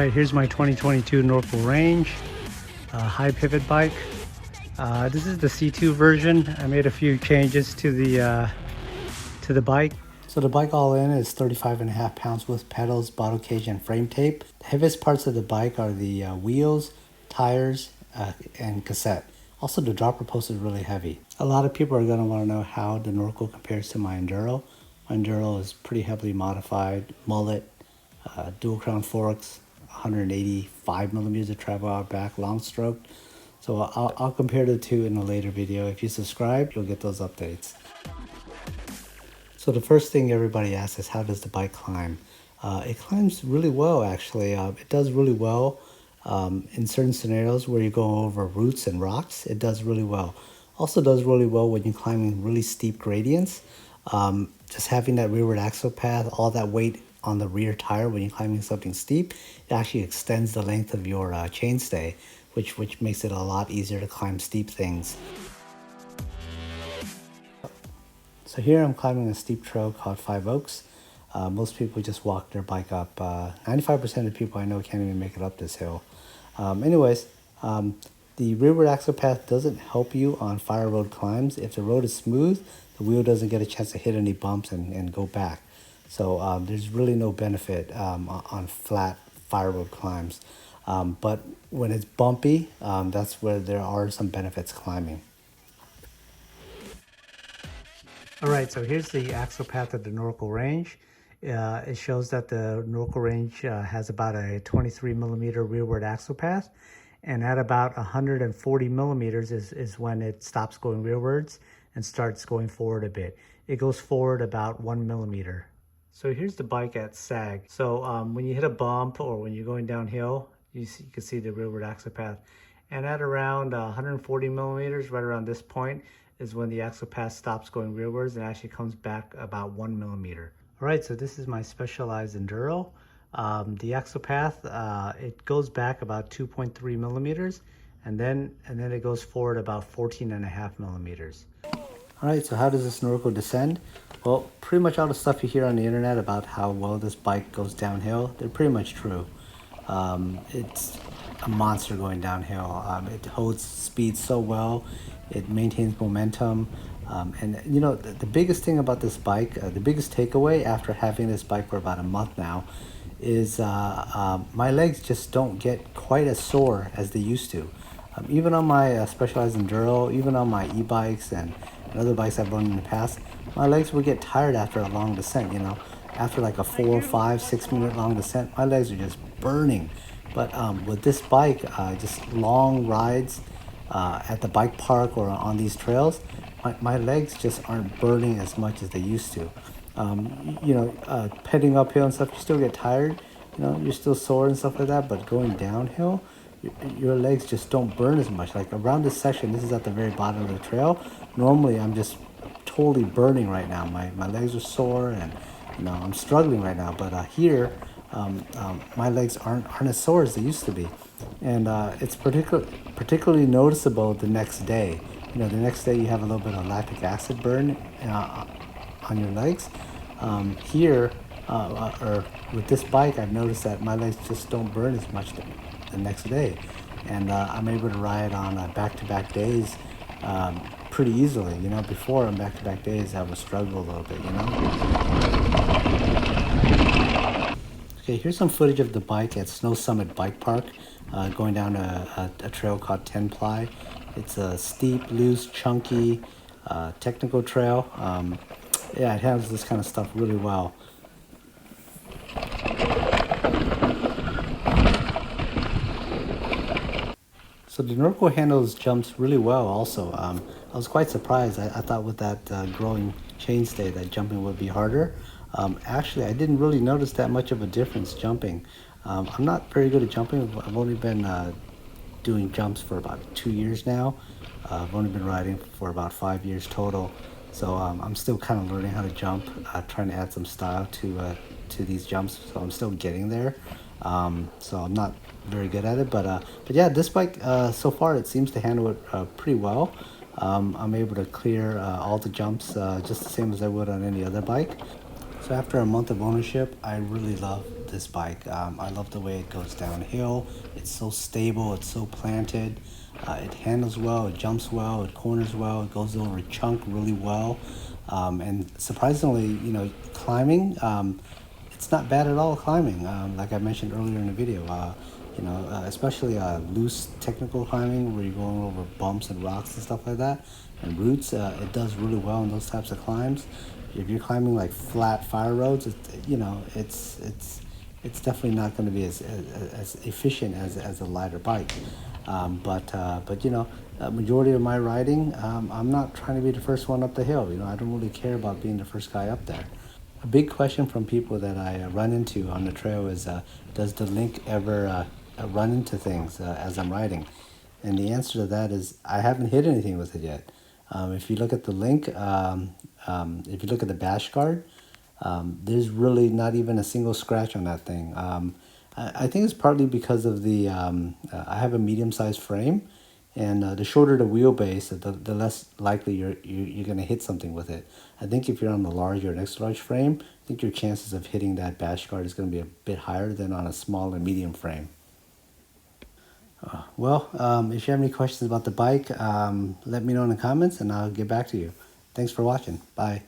Alright, here's my 2022 Norco Range High Pivot bike. This is the C2 version. I made a few changes to the bike. So the bike all in is 35.5 pounds with pedals, bottle cage, and frame tape. The heaviest parts of the bike are the wheels, tires, and cassette. Also, the dropper post is really heavy. A lot of people are going to want to know how the Norco compares to my Enduro. My Enduro is pretty heavily modified, mullet, dual crown forks, 185 millimeters of travel out back, long stroke. So I'll compare the two in a later video. If you subscribe, you'll get those updates. So the first thing everybody asks is, how does the bike climb? It climbs really well, actually. It does really well in certain scenarios where you go over roots and rocks. It does really well. Also does really well when you're climbing really steep gradients. Just having that rearward axle path, all that weight on the rear tire when you're climbing something steep, it actually extends the length of your chainstay, which makes it a lot easier to climb steep things. So here I'm climbing a steep trail called Five Oaks. Most people just walk their bike up. 95% of the people I know can't even make it up this hill. The rearward axle path doesn't help you on fire road climbs. If the road is smooth, the wheel doesn't get a chance to hit any bumps and go back. So there's really no benefit on flat fire road climbs. But when it's bumpy, that's where there are some benefits climbing. Alright, so here's the axle path of the Norco Range. It shows that the Norco Range has about a 23 millimeter rearward axle path. And at about 140 millimeters is when it stops going rearwards and starts going forward a bit. It goes forward about 1 millimeter. So here's the bike at sag. So when you hit a bump or when you're going downhill, you can see the rearward axle path. And at around 140 millimeters, right around this point, is when the axle path stops going rearwards and actually comes back about 1 millimeter. All right, so this is my Specialized Enduro. The axle path, it goes back about 2.3 millimeters, and then it goes forward about 14.5 millimeters. All right, so how does this Norco descend? Well, pretty much all the stuff you hear on the internet about how well this bike goes downhill, they're pretty much true. It's a monster going downhill. It holds speed so well. It maintains momentum. And you know, the biggest thing about this bike, the biggest takeaway after having this bike for about a month now, is my legs just don't get quite as sore as they used to. Even on my Specialized Enduro, even on my e-bikes and other bikes I've run in the past, my legs would get tired after a long descent, you know. After like a 4, 5, 6 minute long descent, my legs are just burning. But with this bike, just long rides at the bike park or on these trails, my legs just aren't burning as much as they used to. Heading uphill and stuff, you still get tired, you know, you're still sore and stuff like that, but going downhill, your legs just don't burn as much. Like around this section, this is at the very bottom of the trail, normally I'm just totally burning right now. My legs are sore and, you know, I'm struggling right now, but here, my legs aren't as sore as they used to be. And it's particularly noticeable the next day. You know, the next day you have a little bit of lactic acid burn on your legs. Here, or with this bike, I've noticed that my legs just don't burn as much the next day. And I'm able to ride on back-to-back days pretty easily. You know, before on back-to-back days, I would struggle a little bit, you know? Okay, here's some footage of the bike at Snow Summit Bike Park, going down a trail called 10 Ply. It's a steep, loose, chunky, technical trail. Yeah, it handles this kind of stuff really well. So the Norco handles jumps really well also. I was quite surprised. I thought with that growing chainstay that jumping would be harder. Actually, I didn't really notice that much of a difference jumping. I'm not very good at jumping. I've only been doing jumps for about 2 years now. I've only been riding for about 5 years total. So I'm still kind of learning how to jump, trying to add some style to these jumps. So I'm still getting there. So I'm not very good at it, but yeah, this bike so far it seems to handle it pretty well. I'm able to clear all the jumps just the same as I would on any other bike. So after a month of ownership, I really love this bike. I love the way it goes downhill. It's so stable, it's so planted. It handles well, it jumps well, it corners well, it goes over a chunk really well. And surprisingly, climbing, it's not bad at all climbing. Like I mentioned earlier in the video, especially loose technical climbing where you're going over bumps and rocks and stuff like that, and roots. It does really well in those types of climbs. If you're climbing like flat fire roads, it's definitely not going to be as efficient as a lighter bike. But majority of my riding, I'm not trying to be the first one up the hill. I don't really care about being the first guy up there. A big question from people that I run into on the trail is, does the link ever run into things as I'm riding? And the answer to that is, I haven't hit anything with it yet. If you look at the link, if you look at the bash guard, there's really not even a single scratch on that thing. I think it's partly because of I have a medium-sized frame, and the shorter the wheelbase, the less likely you're going to hit something with it. I think if you're on the large or an extra large frame, I think your chances of hitting that bash guard is going to be a bit higher than on a small and medium frame. If you have any questions about the bike, let me know in the comments and I'll get back to you. Thanks for watching. Bye.